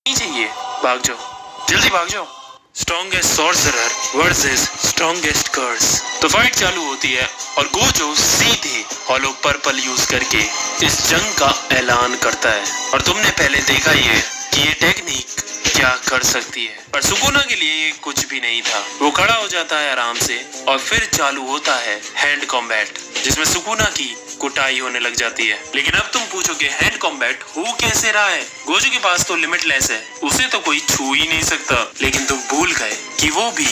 नहीं चाहिए। भाग जाओ, जल्दी भाग जाओ। स्ट्रॉन्गेस्ट सॉर्सरर वर्सेस स्ट्रॉन्गेस्ट कर्स। तो फाइट चालू होती है और गोजो सीधे हॉलो पर्पल यूज करके इस जंग का ऐलान करता है। और तुमने पहले देखा ही है कि ये टेक्निक क्या कर सकती है, पर सुकुना के लिए ये कुछ भी नहीं था। वो खड़ा हो जाता है आराम से और फिर चालू होता है हैंड कॉम्बैट, जिसमें सुकुना की कुटाई होने लग जाती है। लेकिन अब तुम पूछोगे हैंड कॉम्बैट हो कैसे रहा है? गोजो के पास तो लिमिटलेस है, उसे तो कोई छू ही नहीं सकता। लेकिन तुम भूल गए कि वो भी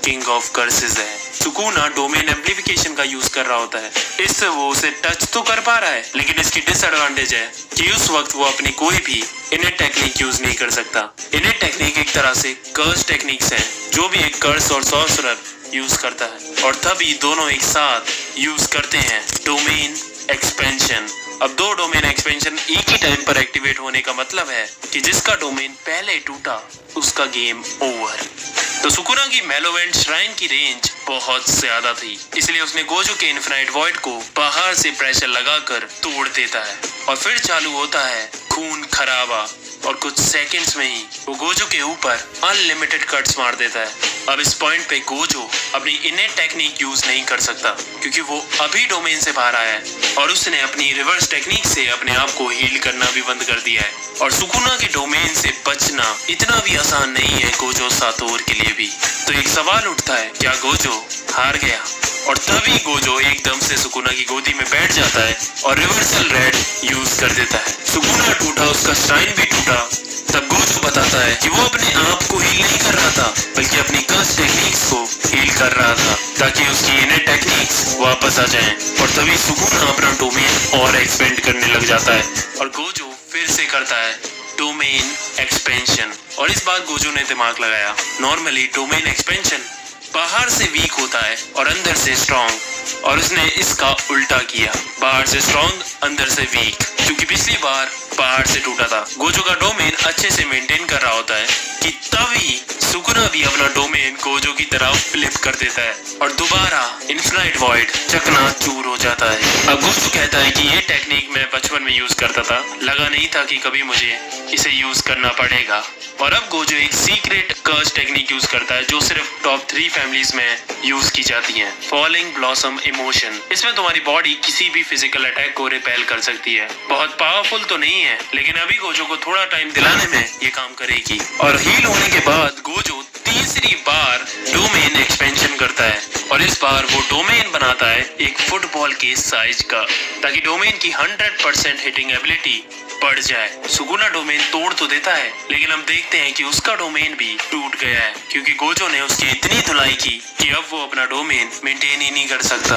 किंग ऑफ कर्सेस है। सुकुना डोमेन एम्प्लीफिकेशन का यूज कर रहा होता है, इससे वो उसे टच तो कर पा रहा है, लेकिन इसकी डिसएडवांटेज है कि उस वक्त वो अपनी कोई भी इनेट टेक्निक यूज नहीं कर सकता। इनेट टेक्निक एक तरह से कर्स टेक्निक्स है, जो भी एक कर्स और सॉर्सरर यूज करता है, और तभी दोनों एक साथ यूज करते हैं डोमेन एक्सपेंशन। अब दो डोमेन एक्सपेंशन एक ही टाइम पर एक्टिवेट होने का मतलब है कि जिसका डोमेन पहले टूटा उसका गेम ओवर। तो सुकुना की मेलोवेंट श्राइन की रेंज बहुत ज्यादा थी, इसलिए उसने गोजो के इन्फिनाइट वॉइड को बाहर से प्रेशर लगाकर तोड़ देता है। और फिर चालू होता है खून खराबा, और कुछ सेकंड्स में ही वो गोजो के ऊपर अनलिमिटेड कट्स मार देता है। अब इस पॉइंट पे गोजो अपनी इनेट टेक्निक यूज नहीं कर सकता, क्योंकि वो अभी डोमेन से बाहर आया है और उसने अपनी रिवर्स टेक्निक से अपने आप को हील करना भी बंद कर दिया है। और सुकुना के डोमेन से बचना इतना भी आसान नहीं है गोजो सातोर के लिए भी। तो एक सवाल उठता है, क्या गोजो हार गया? और तभी गोजो एकदम से सुकुना की गोदी में बैठ जाता है और रिवर्सल रेड यूज कर देता है। सुकुना टूटा, उसका श्राइन भी टूटा। तब गोजो बताता है कि वो अपने आप को हील नहीं कर रहा था, बल्कि अपनी कर्स टेक्निक्स को हील कर रहा था, ताकि उसकी इनेट टेक्निक्स वापस आ जाएं। और तभी सुकुना अपना डोमेन और एक्सपेंड करने लग जाता है और गोजो फिर से करता है डोमेन एक्सपेंशन। और इस बार गोजो ने दिमाग लगाया। नॉर्मली डोमेन एक्सपेंशन बाहर से वीक होता है और अंदर से स्ट्रॉन्ग, और उसने इसका उल्टा किया, बाहर से स्ट्रॉन्ग अंदर से वीक। क्योंकि पिछली बार बाहर से टूटा था, गोजो का डोमेन अच्छे से मेंटेन कर रहा होता है कि तभी सुकुना भी अपना डोमेन गोजो की तरह फ्लिप कर देता है और दोबारा इन्फिनाइट वॉइड चकनाचूर हो जाता है। अब गोजो कहता है कि ये टेक्निक मैं बचपन में यूज करता था, लगा नहीं था कि कभी मुझे इसे यूज करना पड़ेगा। और अब गोजो एक सीक्रेट कर्स टेक्निक यूज करता है, जो सिर्फ टॉप 3 फैमिलीज में यूज की जाती है, फॉलिंग ब्लॉसम इमोशन। इसमें तुम्हारी बॉडी किसी भी फिजिकल अटैक को रिपेल कर सकती है। बहुत पावरफुल तो नहीं है, लेकिन अभी गोजो को थोड़ा टाइम दिलाने में ये काम करेगी। और हील होने के बाद गोजो तीसरी बार डोमेन एक्सपेंशन करता है, और इस बार वो डोमेन बनाता है एक फुटबॉल के साइज का, ताकि डोमेन की 100% हिटिंग एबिलिटी बढ़ जाए। सुकुना डोमेन तोड़ तो देता है, लेकिन हम देखते हैं कि उसका डोमेन भी टूट गया है, क्योंकि गोजो ने उसकी इतनी धुलाई की कि अब वो अपना डोमेन मेंटेन ही नहीं कर सकता।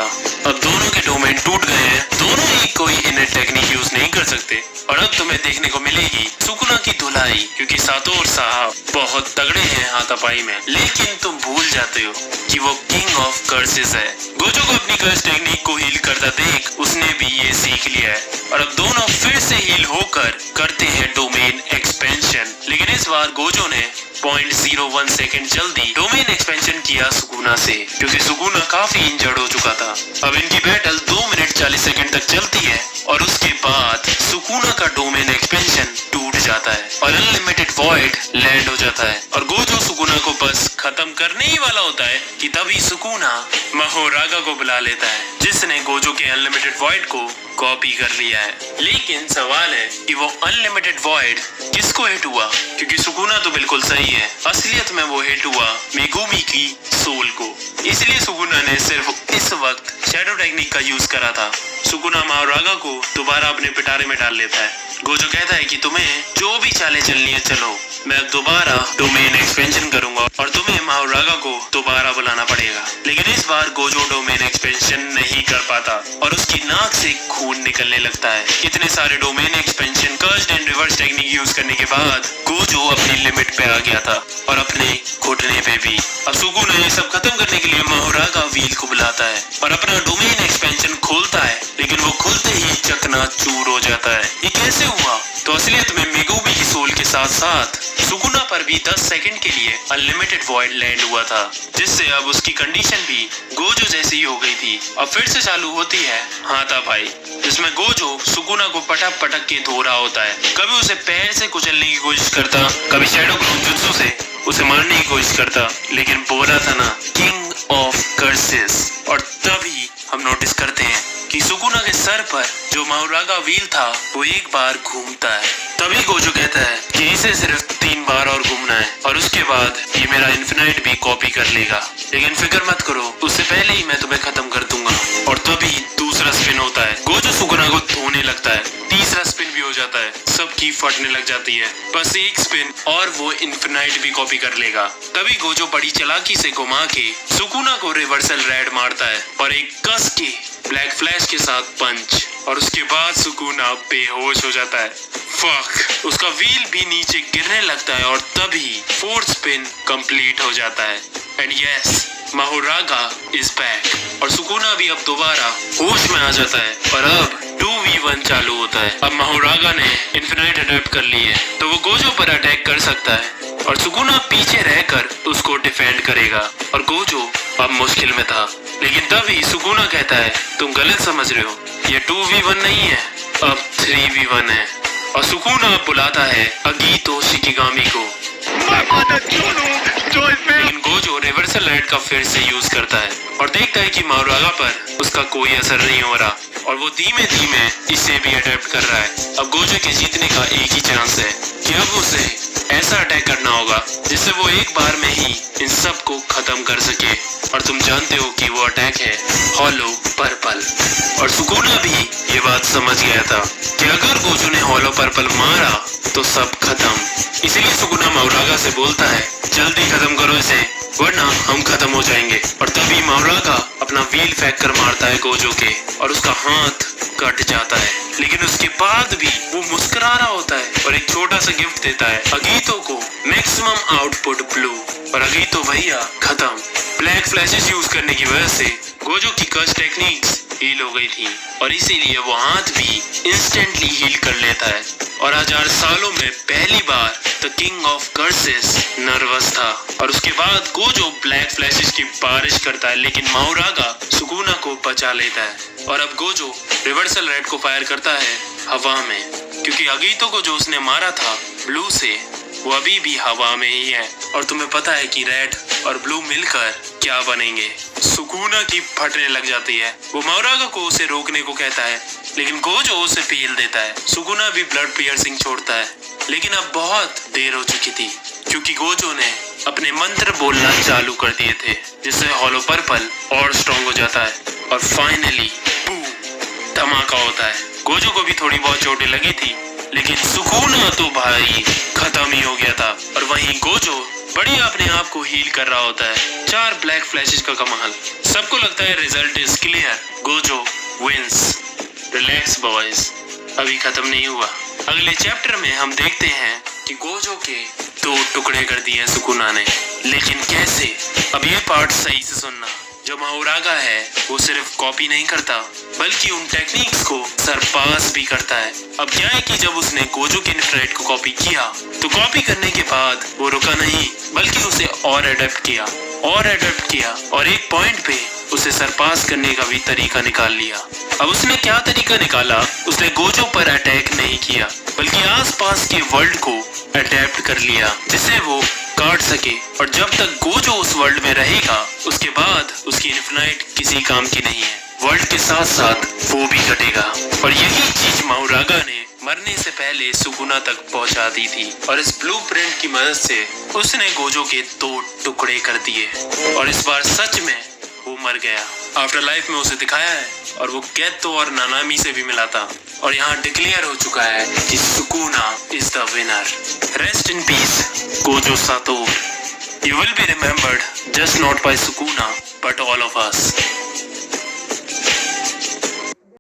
अब दोनों के डोमेन टूट गए हैं, दोनों ही कोई इनेट टेक्निक यूज नहीं कर सकते। और अब तुम्हें देखने को मिलेगी सुकुना की धुलाई, क्योंकि सातोर साहब बहुत तगड़े हैं हाथापाई में। लेकिन तुम भूल जाते हो कि वो किंग ऑफ कर्सेस है। गोजो को अपनी कर्स टेक्निक को हील करता देख उसने भी ये सीख लिया है, और अब दोनों फिर से हील होकर करते हैं डोमेन एक्सपेंशन। लेकिन इस बार गोजो ने 0.01 सेकंड जल्दी डोमेन एक्सपेंशन किया सुकुना से, क्योंकि सुकुना काफी इंजर्ड हो चुका था। अब इनकी बैटल 2 मिनट 40 सेकंड तक चलती है, और उसके बाद सुकुना का डोमेन एक्सपेंशन टूट जाता है और अनलिमिटेड वॉइड लैंड हो जाता है। और गोजो सुकुना को बस खत्म करने ही वाला होता है कि तभी सुकुना महोरागा को बुला लेता है, जिसने गोजो के अनलिमिटेड वॉइड को कॉपी कर लिया है। लेकिन सवाल है कि वो अनलिमिटेड वॉइड किसको हिट हुआ, क्योंकि सुकुना तो बिल्कुल सही है, असलियत में वो हिट हुआ मेगुमी की सोल को। इसलिए सुकुना ने सिर्फ इस वक्त शैडो टेक्निक का यूज करा था। सुकुना महोरागा को दोबारा अपने पिटारे में डाल लेता है। गोजो कहता है कि तुम्हें जो भी चालें चलनी है चलो, मैं अब दोबारा डोमेन एक्सपेंशन करूंगा और तुम्हें महोरागा को दोबारा बुलाना पड़ेगा। लेकिन इस बार गोजो डोमेन एक्सपेंशन नहीं कर पाता और उसकी नाक से खून निकलने लगता है। इतने सारे domain expansion cursed and reverse technique use करने के बाद गोजो अपनी लिमिट पे आ गया था और अपने घुटने पे भी। अब सुकुना ये सब खत्म करने के लिए महोरागा व्हील को बुलाता है और अपना डोमेन एक्सपेंशन खोलता है, लेकिन वो खुलते ही चकनाचूर हो जाता है। ये कैसे हुआ? तो असलियत में मेगुमी की सोल के साथ साथ सुकुना पर भी 10 सेकंड के लिए अनलिमिटेड वॉइड लैंड हुआ था, जिससे अब उसकी कंडीशन भी गोजो जैसी ही हो गई थी। अब फिर से चालू होती है हाथापाई, जिसमें गोजो सुकुना को पटक पटक के धो रहा होता है। कभी उसे पैर से कुचलने की कोशिश करता, कभी शैडो क्लोन जुत्सु से उसे मारने की कोशिश करता, लेकिन बोला था ना, किंग ऑफ कर्सेस। और तभी हम नोटिस करते हैं कि सुकुना के सर पर जो माहुरागा व्हील था वो एक बार घूमता है। तभी गोजो कहता है कि इसे सिर्फ 3 बार और घूमना है और उसके बाद ये मेरा इन्फिनाइट भी कॉपी कर लेगा, लेकिन फिक्र मत करो, उससे पहले ही मैं तुम्हें खत्म कर दूंगा। और तभी दूसरा स्पिन होता है, गोजो सुकुना को धोने लगता है, तीसरा स्पिन भी हो जाता है, सबकी फटने लग जाती है। बस एक स्पिन और वो इन्फिनाइट भी कॉपी कर लेगा। तभी गोजो बड़ी चालाकी से घुमा के सुकुना को रिवर्सल रेड मारता है और एक कस के ब्लैक फ्लैश के साथ पंच, और उसके बाद सुकुना बेहोश हो जाता है। फक, उसका व्हील भी नीचे गिरने लगता है और तभी फोर्थ स्पिन कंप्लीट हो जाता है। एंड यस, माहुरागा इज बैक और सुकुना भी अब दोबारा होश में आ जाता है और अब 2v1 चालू होता है। अब माहुरागा ने इन्फिनाइट अडॉप्ट कर ली है तो वो गोजो पर अटैक कर सकता है और सुकुना पीछे रहकर उसको डिफेंड करेगा। और गोजो अब मुश्किल में था, लेकिन तभी सुकुना कहता है तुम गलत समझ रहे हो, ये 2v1 नहीं है, अब 3v1 है। और सुकुना बुलाता है अगीतो शिकिगामी को, लेकिन गोजो रिवर्सल राइट का फिर से यूज करता है और देखता है कि माहुरागा पर उसका कोई असर नहीं हो रहा और वो धीमे धीमे इसे भी अडॉप्ट कर रहा है। अब गोजो के जीतने का एक ही चांस है कि अब उसे ऐसा अटैक करना होगा जिससे वो एक बार में ही इन सब को खत्म कर सके। और तुम जानते हो कि वो अटैक है हॉलो पर्पल। और सुकुना भी ये बात समझ गया था कि अगर गोजो ने हॉलो पर्पल मारा तो सब खत्म। इसीलिए सुकुना माहुरागा से बोलता है जल्दी खत्म करो इसे, वरना हम खत्म हो जाएंगे। और तभी माहुरागा अपना व्हील फेंक कर मारता है गोजो के और उसका हाथ कट जाता है, लेकिन उसके बाद भी वो मुस्कुरा रहा होता है और एक छोटा सा गिफ्ट देता है अगीतो को, मैक्सिमम आउटपुट ब्लू। और अगीतो भैया खत्म। ब्लैक फ्लैशेस यूज करने की वजह से गोजो की कर्स टेक्निक्स हील हो गई थी और इसीलिए वो हाथ भी इंस्टेंटली हील कर लेता है। और 1000 सालों में पहली बार the king of curses nervous था। और उसके बाद गोजो ब्लैक फ्लैशेस की बारिश करता है, लेकिन माहुरागा सुकुना को बचा लेता है। और अब गोजो रिवर्सल रेड को फायर करता है हवा में, क्योंकि अगीतो को जो उसने मारा था ब्लू से वो अभी भी हवा में ही है। और तुम्हें पता है कि रेड और ब्लू मिलकर क्या बनेंगे। सुकुना की फटने लग जाती है, वो माहुरागा को उसे रोकने को कहता है, लेकिन गोजो उसे पील देता है। सुकुना भी ब्लड पियर्सिंग छोड़ता है, लेकिन अब बहुत देर हो चुकी थी क्योंकि गोजो ने अपने मंत्र बोलना चालू कर दिए थे, जिससे हॉलो पर्पल और स्ट्रॉन्ग हो जाता है और फाइनली बूम, धमाका होता है। गोजो को भी थोड़ी बहुत चोटें लगी थी, लेकिन सुकुना तो भाई खत्म ही हो गया था। और वहीं गोजो बढ़िया अपने आप को हील कर रहा होता है। 4 ब्लैक फ्लैशेस का कमाल। सबको लगता है result is clear, Gojo wins. Relax boys, अभी खत्म नहीं हुआ। अगले चैप्टर में हम देखते हैं कि गोजो के 2 टुकड़े कर दिए सुकुना ने, लेकिन कैसे? अब ये पार्ट सही से सुनना। जो माहुरागा है वो सिर्फ कॉपी नहीं करता बल्कि उन टेक्निक्स को सरपास भी करता है। अब क्या है कि जब उसने गोजो के इन्फिनाइट को कॉपी किया तो कॉपी करने के बाद वो रुका नहीं बल्कि उसे और अडॉप्ट किया और एक पॉइंट पे उसे सरपास करने का भी तरीका निकाल लिया। अब उसने क्या तरीका निकाला? उसने गोजो पर अटैक नहीं किया बल्कि आसपास के वर्ल्ड को अडैप्ट कर लिया जिसे वो काट सके। और जब तक गोजो उस वर्ल्ड में रहेगा उसके बाद उसकी इन्फिनाइट किसी काम की नहीं है। वर्ल्ड के साथ साथ वो भी कटेगा। और यही चीज माहुरागा ने मरने से पहले सुकुना तक पहुंचा दी थी और इस ब्लूप्रिंट की मदद से उसने गोजो के 2 टुकड़े कर दिए और इस बार सच में वो मर गया। आफ्टर लाइफ में उसे दिखाया है और वो गेतो और नानामी से भी मिला था और यहाँ डिक्लेयर हो चुका है कि Sukuna is the winner. Rest in peace Gojo Satoru. You will be remembered just not by Sukuna but all of us.